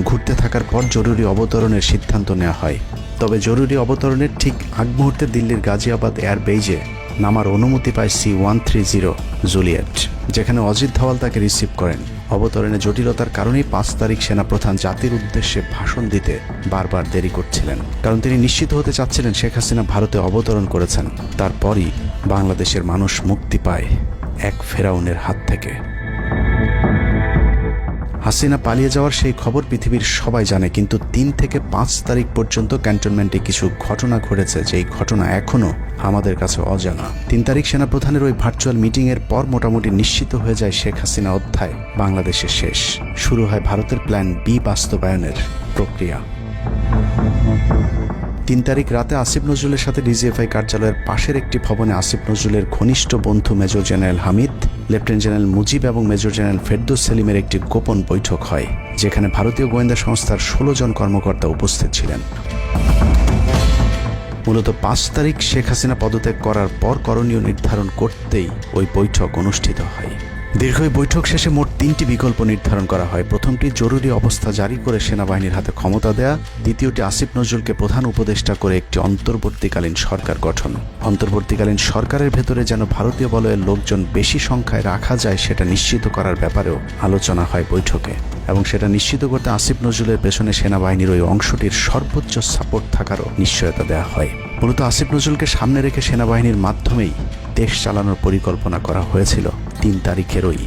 ঘুরতে থাকার পর জরুরি অবতরণের সিদ্ধান্ত নেওয়া হয়। তবে জরুরি অবতরণের ঠিক আগ মুহূর্তে দিল্লির গাজিয়াবাদ এয়ারবেজে নামার অনুমতি পায় C-130 জুলিয়েট, যেখানে অজিত ধওয়াল তাকে রিসিভ করেন। অবতরণে জটিলতার কারণেই 5 তারিখ সেনাপ্রধান জাতির উদ্দেশ্যে ভাষণ দিতে বারবার দেরি করছিলেন, কারণ তিনি নিশ্চিত হতে চাচ্ছিলেন শেখ হাসিনা ভারতে অবতরণ করেছেন। তারপরই বাংলাদেশের মানুষ মুক্তি পায় এক ফেরাউনের হাত থেকে। হাসিনা পালিয়ে যাওয়ার সেই খবর পৃথিবীর সবাই জানে, কিন্তু 3 থেকে 5 তারিখ পর্যন্ত ক্যান্টনমেন্টে কিছু ঘটনা ঘটেছে যেই ঘটনা এখনো আমাদের কাছে অজানা। 3 তারিখ সেনাপ্রধানের ওই ভার্চুয়াল মিটিংয়ের পর মোটামুটি নিশ্চিত হয়ে যায় শেখ হাসিনা অধ্যায় বাংলাদেশের শেষ। শুরু হয় ভারতের প্ল্যান বি বাস্তবায়নের প্রক্রিয়া। 3 তারিখ রাতে আসিফ নজরুলের সাথে ডিজিএফআই কার্যালয়ের পাশের একটি ভবনে আসিফ নজরুলের ঘনিষ্ঠ বন্ধু major general Hamid, lieutenant general Mujib এবং মেজর জেনারেল ফেরদৌস সেলিমের একটি গোপন বৈঠক হয়, যেখানে ভারতীয় গোয়েন্দা সংস্থার 16 জন কর্মকর্তা উপস্থিত ছিলেন। মূলত 5 তারিখ শেখ হাসিনা পদত্যাগ করার পর করণীয় নির্ধারণ করতেই ওই বৈঠক অনুষ্ঠিত হয়। দীর্ঘ বৈঠক শেষে মোট 3টি বিকল্প নির্ধারণ করা হয়। প্রথমটি জরুরি অবস্থা জারি করে সেনাবাহিনীর হাতে ক্ষমতা দেয়া, দ্বিতীয়টি আসিফ নজরুলকে প্রধান উপদেষ্টা করে একটি অন্তর্বর্তীকালীন সরকার গঠন। অন্তর্বর্তীকালীন সরকারের ভেতরে যেন ভারতীয় বলয়ের লোকজন বেশি সংখ্যায় রাখা যায় সেটা নিশ্চিত করার ব্যাপারেও আলোচনা হয় বৈঠকে, এবং সেটা নিশ্চিত করতে আসিফ নজরুলের পেছনে সেনাবাহিনীর ওই অংশটির সর্বোচ্চ সাপোর্ট থাকারও নিশ্চয়তা দেওয়া হয়। মূলত আসিফ নজরুলকে সামনে রেখে সেনাবাহিনীর মাধ্যমেই দেশ চালানোর পরিকল্পনা করা হয়েছিল 3 তারিখের ওই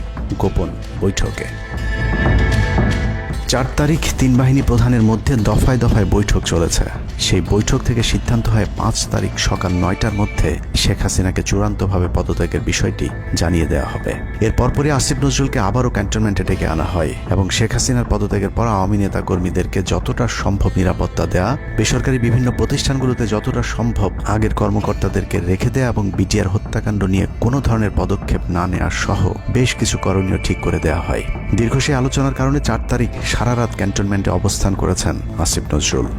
গোপন বৈঠকে। 4 তারিখ 3 বাহিনী প্রধানের মধ্যে দফায় দফায় বৈঠক চলেছে। সেই বৈঠক থেকে সিদ্ধান্ত হয় 5 তারিখ সকাল 9টার মধ্যে শেখ হাসিনাকে চূড়ান্তভাবে পদত্যাগের বিষয়টি জানিয়ে দেওয়া হবে। এর পরপরই আসিফ নজরুলকে আবারও ক্যান্টনমেন্টে ডেকে আনা হয় এবং শেখ হাসিনার পদত্যাগের পর আওয়ামী নেতা কর্মীদেরকে যতটা সম্ভব নিরাপত্তা দেয়া, বেসরকারি বিভিন্ন প্রতিষ্ঠানগুলোতে যতটা সম্ভব আগের কর্মকর্তাদেরকে রেখে দেয়া এবং বিটিআর হত্যাকাণ্ড নিয়ে কোনো ধরনের পদক্ষেপ না নেওয়ার সহ বেশ কিছু করণীয় ঠিক করে দেওয়া হয়। দীর্ঘ সেই আলোচনার কারণে 4 তারিখ সারা রাত ক্যান্টনমেন্টে অবস্থান করেছেন আসিফ নজরুল।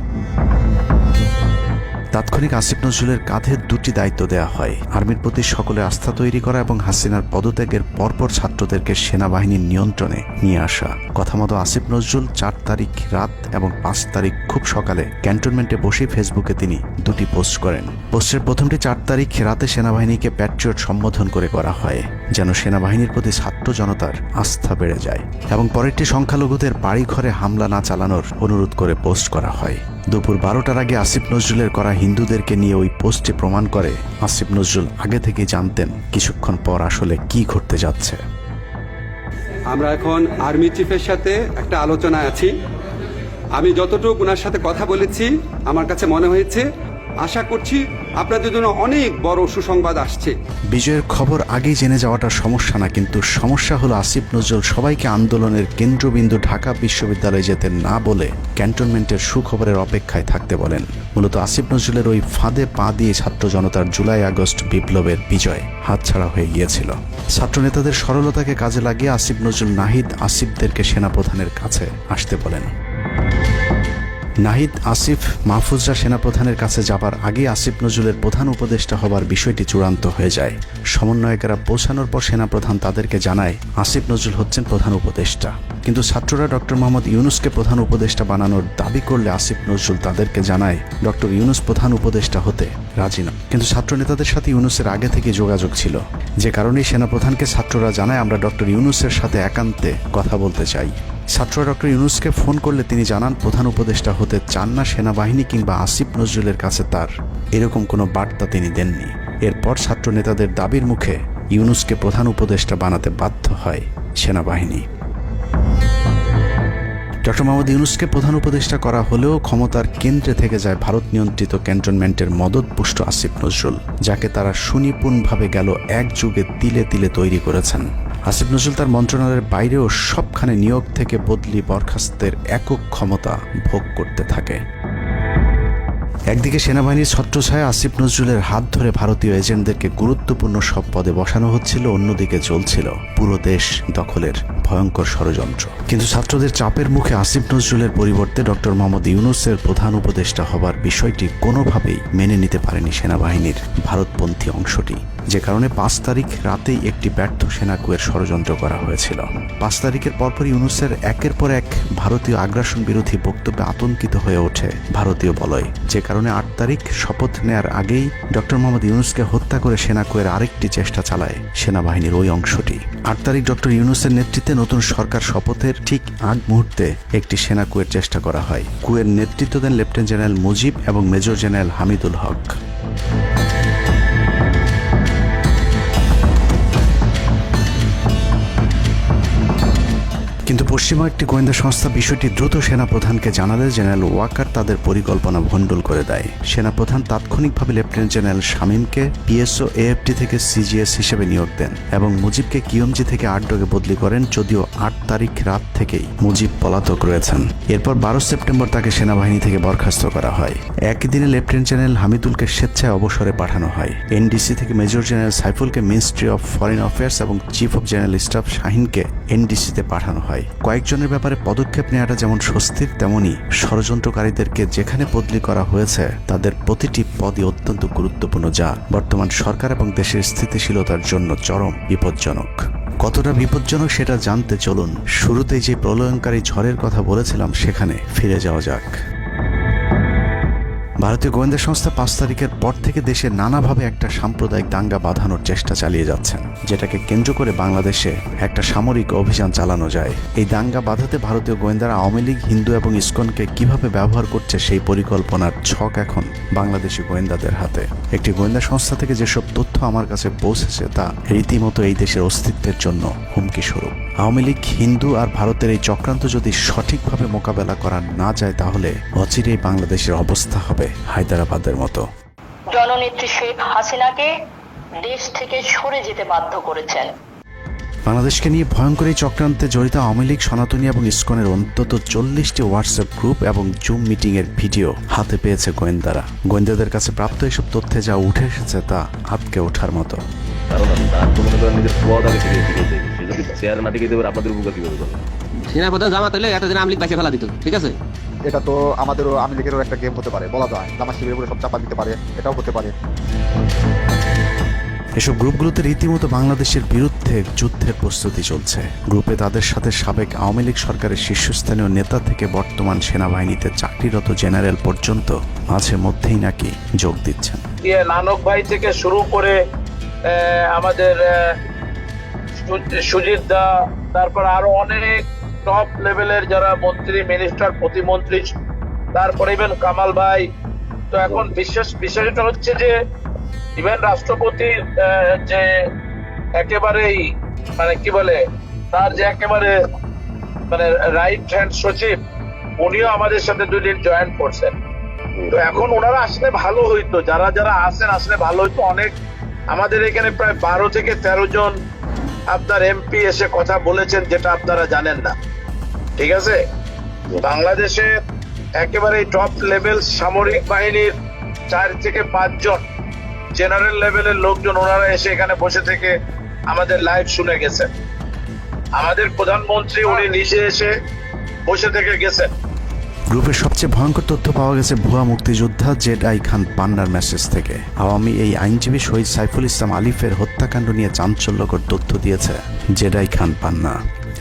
তাৎক্ষণিক আসিফ নজরুলের কাঁধে দুটি দায়িত্ব দেওয়া হয়: আর্মির প্রতি সকলের আস্থা তৈরি করা এবং হাসিনার পদত্যাগের পরপর ছাত্রদেরকে সেনাবাহিনীর নিয়ন্ত্রণে নিয়ে আসা। কথা মতো আসিফ নজরুল 4 তারিখ রাত এবং 5 তারিখ খুব সকালে ক্যান্টনমেন্টে বসে ফেসবুকে তিনি দুটি পোস্ট করেন। পোস্টের প্রথমটি 4 তারিখ রাতে সেনাবাহিনীকে প্যাট্রিয়ট সম্বোধন করে করা হয়, যেন সেনাবাহিনীর প্রতি ছাত্র জনতার আস্থা বেড়ে যায়, এবং পরেরটি সংখ্যালঘুদের বাড়িঘরে হামলা না চালানোর অনুরোধ করে পোস্ট করা হয়। দুপুর 12টার আগে আসিফ নজরুলের করা হিন্দুদেরকে নিয়ে ওই পোস্টে প্রমাণ করে আসিফ নজরুল আগে থেকে জানতেন কিছুক্ষণ পর আসলে কি ঘটতে যাচ্ছে। আমরা এখন আর্মি চিফের সাথে একটা আলোচনায় আছি। আমি যতটুকু ওনার সাথে কথা বলেছি, আমার কাছে মনে হয়েছে, আশা করছি আপনাদের জন্য অনেক বড় সুসংবাদ আসছে। বিজয়ের খবর আগেই জেনে যাওয়াটা সমস্যা না, কিন্তু সমস্যা হলো আসিফ নজরুল সবাইকে আন্দোলনের কেন্দ্রবিন্দু ঢাকা বিশ্ববিদ্যালয়ে যেতে না বলে ক্যান্টনমেন্টের সুখবরের অপেক্ষায় থাকতে বলেন। মূলত আসিফ নজরুলের ওই ফাঁদে পা দিয়ে ছাত্র জনতার জুলাই আগস্ট বিপ্লবের বিজয় হাতছাড়া হয়ে গিয়েছিল। ছাত্র নেতাদের সরলতাকে কাজে লাগিয়ে আসিফ নজরুল নাহিদ আসিফদেরকে সেনাপ্রধানের কাছে আসতে বলেন। নাহিদ, আসিফ, মাহফুজরা সেনাপ্রধানের কাছে যাবার আগে আসিফ নজরুলের প্রধান উপদেষ্টা হবার বিষয়টি চূড়ান্ত হয়ে যায়। সমন্বয়কেরা পৌঁছানোর পর সেনাপ্রধান তাদেরকে জানায় আসিফ নজরুল হচ্ছেন প্রধান উপদেষ্টা, কিন্তু ছাত্ররা ডক্টর মোহাম্মদ ইউনূসকে প্রধান উপদেষ্টা বানানোর দাবি করলে আসিফ নজরুল তাদেরকে জানায় ডক্টর ইউনূস প্রধান উপদেষ্টা হতে রাজি না। কিন্তু ছাত্র নেতাদের সাথে ইউনূসের আগে থেকে যোগাযোগ ছিল, যে কারণেই সেনাপ্রধানকে ছাত্ররা জানায় আমরা ডক্টর ইউনূসের সাথে একান্তে কথা বলতে চাই। ছাত্ররা ডক্টর ইউনূসকে ফোন করলে তিনি জানান প্রধান উপদেষ্টা হতে চান না সেনাবাহিনী কিংবা আসিফ নজরুলের কাছে তার এরকম কোনো বার্তা তিনি দেননি। এরপর ছাত্র নেতাদের দাবির মুখে ইউনূসকে প্রধান উপদেষ্টা বানাতে বাধ্য হয় সেনাবাহিনী। ডক্টর মোহাম্মদ ইউনূসকে প্রধান উপদেষ্টা করা হলেও ক্ষমতার কেন্দ্রে থেকে যায় ভারত নিয়ন্ত্রিত ক্যান্টনমেন্টের মদতপুষ্ট আসিফ নজরুল, যাকে তারা সুনিপুণভাবে গেল এক যুগে তিলে তিলে তৈরি করেছেন। আসিফ নজরুল তার মন্ত্রণালয়ের বাইরেও সবখানে নিয়োগ থেকে বদলি বরখাস্তের একক ক্ষমতা ভোগ করতে থাকে। একদিকে সেনাবাহিনীর ছত্রছায়া আসিফ নজরুলের হাত ধরে ভারতীয় এজেন্টদেরকে গুরুত্বপূর্ণ সব পদে বসানো হচ্ছিল, অন্যদিকে চলছিল পুরো দেশ দখলের ভয়ঙ্কর ষড়যন্ত্র। কিন্তু ছাত্রদের চাপের মুখে আসিফ নজরুলের পরিবর্তে ডক্টর মোহাম্মদ ইউনূসের প্রধান উপদেষ্টা হবার বিষয়টি কোনোভাবেই মেনে নিতে পারেনি সেনাবাহিনীর ভারতপন্থী অংশটি, যে কারণে 5 তারিখ রাতেই একটি ব্যর্থ সেনাকুয়ের ষড়যন্ত্র করা হয়েছিল। 5 তারিখের পরপর ইউনূসের একের পর এক ভারতীয় আগ্রাসন বিরোধী বক্তব্যে আতঙ্কিত হয়ে ওঠে ভারতীয় বলয়, যে কারণে 8 তারিখ শপথ নেয়ার আগেই ডক্টর মোহাম্মদ ইউনূসকে হত্যা করে সেনাকুয়ের আরেকটি চেষ্টা চালায় সেনাবাহিনীর ওই অংশটি। 8 তারিখ ডক্টর ইউনূসের নেতৃত্বে নতুন সরকার শপথের ঠিক আগ মুহূর্তে একটি সেনাকুয়ের চেষ্টা করা হয়। কুয়ের নেতৃত্ব দেন লেফটেন্যান্ট জেনারেল মুজিব এবং মেজর জেনারেল হামিদুল হক। কিন্তু পশ্চিমা একটি গোয়েন্দা সংস্থা বিষয়টি দ্রুত সেনাপ্রধানকে জানালে জেনারেল ওয়াকার তাদের পরিকল্পনা ভণ্ডুল করে দেয়। সেনাপ্রধান তাৎক্ষণিকভাবে লেফটেন্যান্ট জেনারেল শামীমকে পিএসও এএফটি থেকে সিজিএস হিসেবে নিয়োগ দেন এবং মুজিবকে কিউএমজি থেকে আটডগে বদলি করেন, যদিও 8 তারিখ রাত থেকেই মুজিব পলাতক রয়েছেন। এরপর 12 সেপ্টেম্বর তাকে সেনাবাহিনী থেকে বরখাস্ত করা হয়। একই দিনে লেফটেন্যান্ট জেনারেল হামিদুলকে স্বেচ্ছায় অবসরে পাঠানো হয়। এনডিসি থেকে মেজর জেনারেল সাইফুলকে মিনিস্ট্রি অফ ফরেন অ্যাফেয়ার্স এবং চিফ অফ জেনারেল স্টাফ শাহিনকে এনডিসিতে পাঠানো হয়। কয়েকজনের ব্যাপারে পদক্ষেপ নেওয়াটা যেমন স্বস্তির, তেমনি ষড়যন্ত্রকারীদেরকে যেখানে বদলি করা হয়েছে তাদের প্রতিটি পদই অত্যন্ত গুরুত্বপূর্ণ, যা বর্তমান সরকার এবং দেশের স্থিতিশীলতার জন্য চরম বিপজ্জনক। কতটা বিপজ্জনক সেটা জানতে চলুন শুরুতেই যে প্রলয়ঙ্কারী ঝড়ের কথা বলেছিলাম সেখানে ফিরে যাওয়া যাক। ভারতীয় গোয়েন্দা সংস্থা 5 তারিখের পর থেকে দেশে নানাভাবে একটা সাম্প্রদায়িক দাঙ্গা বাঁধানোর চেষ্টা চালিয়ে যাচ্ছেন, যেটাকে কেন্দ্র করে বাংলাদেশে একটা সামরিক অভিযান চালানো যায়। এই দাঙ্গা বাঁধাতে ভারতীয় গোয়েন্দারা আওয়ামী লীগ, হিন্দু এবং ইসকনকে কিভাবে ব্যবহার করছে সেই পরিকল্পনার ছক এখন বাংলাদেশি গোয়েন্দাদের হাতে। একটি গোয়েন্দা সংস্থা থেকে যেসব তথ্য আমার কাছে পৌঁছেছে তা রীতিমতো এই দেশের অস্তিত্বের জন্য হুমকি স্বরূপ। আওয়ামী লীগ, হিন্দু আর ভারতের এই চক্রান্ত যদি সঠিকভাবে মোকাবেলা করা না যায় তাহলে অচিরেই বাংলাদেশের অবস্থা হবে হায়দ্রাবাদের মতো। জননেত্রী শেখ হাসিনাকে দেশ থেকে সরে যেতে বাধ্য করেছেন। বাংলাদেশকে নিয়ে ভয়ঙ্কর এই চক্রান্তে জড়িত আওয়ামী লীগ, সনাতনী এবং ইসকনের অন্তত 40টি হোয়াটসঅ্যাপ গ্রুপ এবং জুম মিটিং এর ভিডিও হাতে পেয়েছে গোয়েন্দারা। গোয়েন্দাদের কাছে প্রাপ্ত এসব তথ্যে যা উঠে এসেছে তা আটকে ওঠার মতো। সেনাপ্রধান জামাত হলে এতদিন আওয়ামী লীগ বাইসে ফেলা দিত, ঠিক আছে? এটা তো আমাদেরও আওয়ামী লীগেরও একটা গেম হতে পারে, বলা যায় জামাত শিবিরের উপরে সব চাপা দিতে পারে, এটাও হতে পারে। এসব গ্রুপগুলোতে রীতিমতো বাংলাদেশের বিরুদ্ধে যুদ্ধের প্রস্তুতি চলছে। গ্রুপে তাদের সাথে সাবেক আওয়ামী লীগ সরকারের শীর্ষস্থানীয় নেতা থেকে বর্তমান সেনাবাহিনীতে চাকরিরত জেনারেল পর্যন্ত মাঝে মধ্যেই নাকি যোগ দিচ্ছেন। নানক ভাই থেকে শুরু করে আমাদের সুজিত দা, তারপর আরো অনেক টপ লেভেলের যারা মন্ত্রী, মিনিস্টার, প্রতিমন্ত্রী, তারপরে ইভেন কামাল ভাই। তো এখন বিশেষটা হচ্ছে যে ইভেন রাষ্ট্রপতি যে একেবারেই মানে কি বলে তার যে একেবারে মানে রাইট হ্যান্ড সচিব, উনিও আমাদের সাথে 2 দিন জয়েন করছেন। তো এখন ওনারা আসলে ভালো হইতো, যারা যারা আসেন আসলে ভালো হইতো। অনেক আমাদের এখানে প্রায় 12 থেকে 13 জন আপনার এমপি এসে কথা বলেছেন, যেটা আপনারা জানেন না। ঠিক আছে, বাংলাদেশে একেবারে টপ লেভেল সামরিক বাহিনীর 4 থেকে 5 জন জেনারেল লেভেলের লোকজন ওনারা এসে এখানে বসে থেকে আমাদের লাইভ শুনে গেছেন। আমাদের প্রধানমন্ত্রী উনি নিজে এসে বসে থেকে গেছেন। গ্রুপের সবচেয়ে ভয়ঙ্কর তথ্য পাওয়া গেছে ভুয়া মুক্তিযোদ্ধা জেডাই খান পান্নার মেসেজ থেকে। আওয়ামী এই আইনজীবী শহীদ সাইফুল ইসলাম আলিফের হত্যাকাণ্ড নিয়ে চাঞ্চল্যকর তথ্য দিয়েছে জেডাই খান পান্না।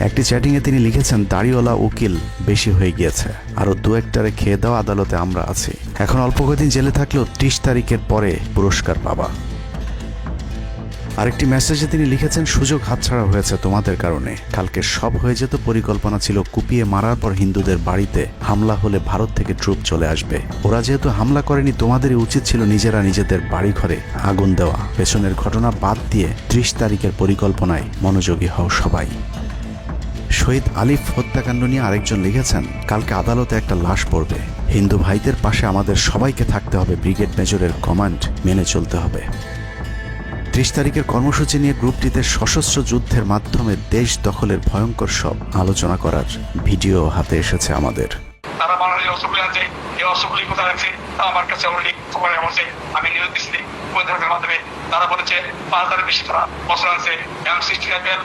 একটি চ্যাটিংয়ে তিনি লিখেছেন, দাড়িওয়ালা উকিল বেশি হয়ে গিয়েছে, আরো 2-1টারে খেয়ে দাও, আদালতে আমরা আছি, এখন অল্প কদিন জেলে থাকলেও 30 তারিখের পরে পুরস্কার পাবা। আরেকটি মেসেজে তিনি লিখেছেন, সুযোগ হাতছাড়া হয়েছে তোমাদের কারণে, কালকে সব হয়ে যেত। পরিকল্পনা ছিল কুপিয়ে মারার পর হিন্দুদের বাড়িতে হামলা হলে ভারত থেকে ট্রুপ চলে আসবে। ওরা যেহেতু হামলা করেনি, তোমাদেরই উচিত ছিল নিজেরা নিজেদের বাড়ি ঘরে আগুন দেওয়া। পেছনের ঘটনা বাদ দিয়ে 30 তারিখের পরিকল্পনায় মনোযোগী হও সবাই। শহীদ আলিফ হত্যাকাণ্ড নিয়ে আরেকজন লিখেছেন, কালকে আদালতে একটা লাশ পড়বে, হিন্দু ভাইদের পাশে আমাদের সবাইকে থাকতে হবে, ব্রিগেড মেজরের কমান্ড মেনে চলতে হবে। 30 তারিখের কর্মসূচি নিয়ে গ্রুপটিতে সশস্ত্র যুদ্ধের মাধ্যমে দেশ দখলের ভয়ঙ্কর সব আলোচনা করার ভিডিও হাতে এসেছে আমাদের। তারা বাঙালি অস্ত্রগুলি আছে, এই অস্ত্রগুলি কোথায় আছে আমার কাছে অলরেডি খবর এসেছে। আমি নিউজ দিচ্ছি গোয়েন্দাদের মাধ্যমে, তারা বলেছে 5000-এর বেশি তারা অস্ত্র আছে, M60 রাইফেল,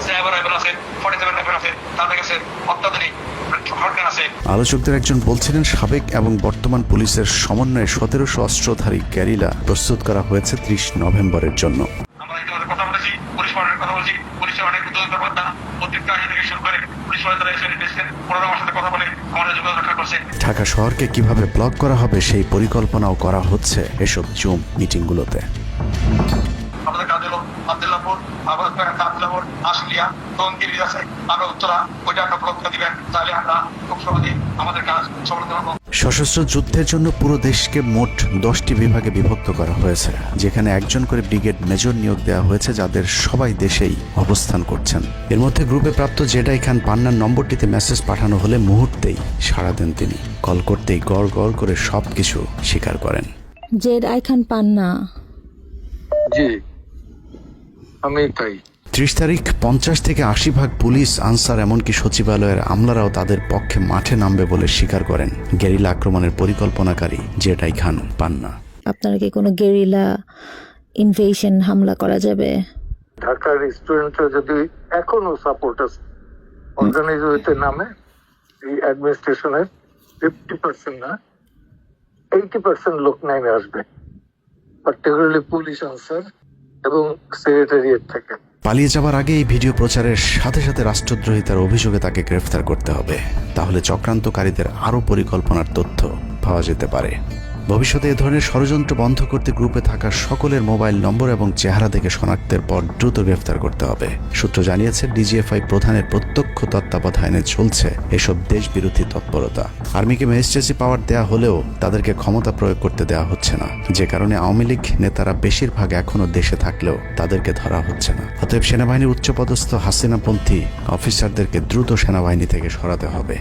সাইবার রাইফেল আছে, 47 রাইফেল আছে, তাদের কাছে অত্যাধুনিক হটগান আছে। আলোচকদের একজন বলছিলেন, সাবেক এবং বর্তমান পুলিশের সমন্বয়ে 1700 অস্ত্রধারী গ্যারিলা প্রস্তুত করা হয়েছে 30 নভেম্বরের জন্য। আমরা ইতিমধ্যে কথা বলেছি, পুলিশ পাওয়ার কথা বলছি, পুলিশের অনেক উদ্যোগ ব্যাপারটা প্রত্যেকটা থেকে শুরু করে পুলিশ পাওয়ার তারা এসে এসেছেন, ওনারা আমার সাথে কথা বলে আমাদের যোগাযোগ রক্ষা করছে। ঢাকা শহরকে কিভাবে ব্লক করা হবে সেই পরিকল্পনাও করা হচ্ছে এসব জুম মিটিংগুলোতে। আমাদের কাজের আব্দুল্লাহপুর, আব্দুল্লাহপুর, আশুলিয়া, টঙ্গীর আছে, আরো উত্তরা, ওইটা একটা ব্লক দিবেন, তাহলে আমরা খুব সহজেই আমাদের কাজ সফলতা পাবো। সশস্ত্র যুদ্ধের জন্য পুরো দেশকে মোট 10টি বিভাগে বিভক্ত করা হয়েছে, যেখানে একজন করে ব্রিগেড মেজর নিয়োগ দেওয়া হয়েছে, যাদের সবাই দেশেই অবস্থান করছেন। এর মধ্যে গ্রুপে প্রাপ্ত জেডাই খান পান্নার নম্বরটিতে মেসেজ পাঠানো হলে মুহূর্তেই সাড়া দেন তিনি। কল করতেই গড় গড় করে সবকিছু স্বীকার করেন। জেডাই খান পান্না, জি আমি তাই। 30 তারিখ 50 থেকে 80% পুলিশ, আনসার, এমনকি সচিবালয়ের আমলারাও তাদের পক্ষে মাঠে নামবে বলে স্বীকার করেন গেরিলা আক্রমণের পরিকল্পনাকারী জেডাই খান পান্না। আপনারা কি কোনো গেরিলা ইনভেশন হামলা করা যাবে? ঢাকার স্টুডেন্টরা যদি এখনো সাপোর্টার্স অর্গানাইজ হইতে নামে, এই অ্যাডমিনিস্ট্রেশনের 50% না 80% লোক নেমে আসবে, পার্টিকুলারলি পুলিশ, আনসার এবং সেক্রেটারিয়েট থেকে। পালিয়ে যাবার আগে এই ভিডিও প্রচারের সাথে সাথে রাষ্ট্রদ্রোহিতার অভিযোগে তাকে গ্রেফতার করতে হবে, তাহলে চক্রান্তকারীদের আরও পরিকল্পনার তথ্য পাওয়া যেতে পারে। ভবিষ্যতে এ ধরনের ষড়যন্ত্র বন্ধ করতে গ্রুপে থাকা সকলের মোবাইল নম্বর এবং চেহারা দেখে শনাক্তের পর দ্রুত গ্রেফতার করতে হবে। সূত্র জানিয়েছে, ডিজিএফআই প্রধানের প্রত্যক্ষ তত্ত্বাবধানে চলছে এসব দেশবিরোধী তৎপরতা। আর্মিকে ম্যাজিস্ট্রেসি পাওয়ার দেয়া হলেও তাদেরকে ক্ষমতা প্রয়োগ করতে দেওয়া হচ্ছে না, যে কারণে আওয়ামী লীগ নেতারা বেশিরভাগ এখনও দেশে থাকলেও তাদেরকে ধরা হচ্ছে না। অতএব সেনাবাহিনীর উচ্চপদস্থ হাসিনাপন্থী অফিসারদেরকে দ্রুত সেনাবাহিনী থেকে সরাতে হবে।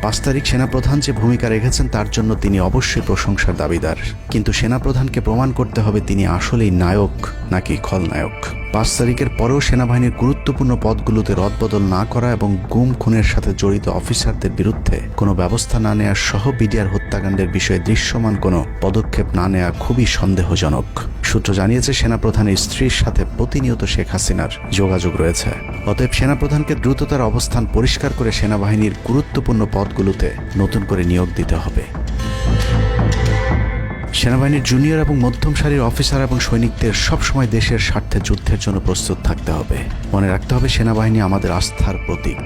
5 তারিখ সেনাপ্রধান যে ভূমিকা রেখেছেন তার জন্য তিনি অবশ্যই প্রশংসার দাবিদার, কিন্তু সেনাপ্রধানকে প্রমাণ করতে হবে তিনি আসলেই নায়ক নাকি খলনায়ক। 5 তারিখের পরেও সেনাবাহিনীর গুরুত্বপূর্ণ পদগুলোতে রদবদল না করা এবং গুম খুনের সাথে জড়িত অফিসারদের বিরুদ্ধে কোনো ব্যবস্থা না নেওয়া সহ বিডিআর হত্যাকাণ্ডের বিষয়ে দৃশ্যমান কোনো পদক্ষেপ না নেওয়া খুবই সন্দেহজনক। সূত্র জানিয়েছে সেনাপ্রধানের স্ত্রীর সাথে প্রতিনিয়ত শেখ হাসিনার যোগাযোগ রয়েছে। অতএব সেনাপ্রধানকে দ্রুত তার অবস্থান পরিষ্কার করে সেনাবাহিনীর গুরুত্বপূর্ণ পদগুলোতে নতুন করে নিয়োগ দিতে হবে। সেনাবাহিনীর জুনিয়র এবং মধ্যম সারির অফিসার এবং সৈনিকদের সবসময় দেশের স্বার্থে যুদ্ধের জন্য প্রস্তুত থাকতে হবে। মনে রাখতে হবে সেনাবাহিনী আমাদের আস্থার প্রতীক।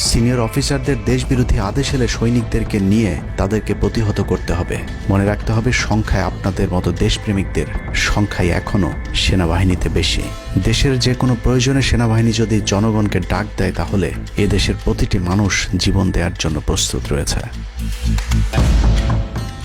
সিনিয়র অফিসারদের দেশবিরোধী আদেশ এলে সৈনিকদেরকে নিয়ে তাদেরকে প্রতিহত করতে হবে। মনে রাখতে হবে সংখ্যায় আপনাদের মতো দেশপ্রেমিকদের সংখ্যাই এখনও সেনাবাহিনীতে বেশি। দেশের যে কোনো প্রয়োজনে সেনাবাহিনী যদি জনগণকে ডাক দেয় তাহলে এ দেশের প্রতিটি মানুষ জীবন দেওয়ার জন্য প্রস্তুত রয়েছে।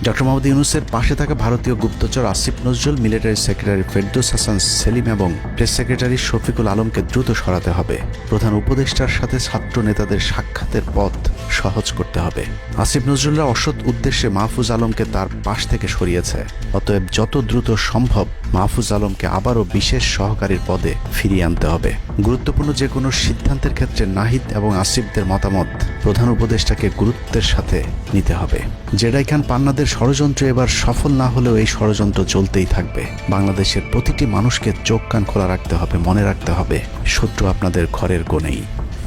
ডক্টর মোহাম্মদ ইউনূসের পাশে থাকা ভারতীয় গুপ্তচর আসিফ নজরুল, মিলিটারি সেক্রেটারি ফেরদৌস হাসান সেলিম এবং প্রেস সেক্রেটারি শফিকুল আলমকে দ্রুত সরাতে হবে। প্রধান উপদেষ্টার সাথে ছাত্র নেতাদের সাক্ষাতের পথ সহজ করতে হবে। আসিফ নজরুলরা অসৎ উদ্দেশ্যে মাহফুজ আলমকে তার পাশ থেকে সরিয়েছে। অতএব যত দ্রুত সম্ভব মাহফুজ আলমকে আবারও বিশেষ সহকারীর পদে ফিরিয়ে আনতে হবে। গুরুত্বপূর্ণ যে কোনো সিদ্ধান্তের ক্ষেত্রে নাহিদ এবং আসিফদের মতামত প্রধান উপদেষ্টাকে গুরুত্বের সাথে নিতে হবে। জেডাই খান পান্নাদের ষড়যন্ত্র এবার সফল না হলেও এই ষড়যন্ত্র চলতেই থাকবে। বাংলাদেশের প্রতিটি মানুষকে চোখ কান খোলা রাখতে হবে, মনে রাখতে হবে শত্রু আপনাদের ঘরের কোণেই।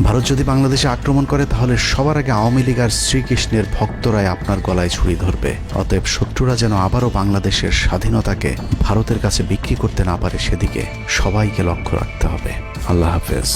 ভারত যদি বাংলাদেশে আক্রমণ করে তাহলে সবার আগে আওয়ামী লীগ আর শ্রীকৃষ্ণের ভক্তরাই আপনার গলায় ছুরি ধরবে। অতএব শত্রুরা যেন আবারও বাংলাদেশের স্বাধীনতাকে ভারতের কাছে বিক্রি করতে না পারে সেদিকে সবাইকে লক্ষ্য রাখতে হবে। আল্লাহ হাফেজ।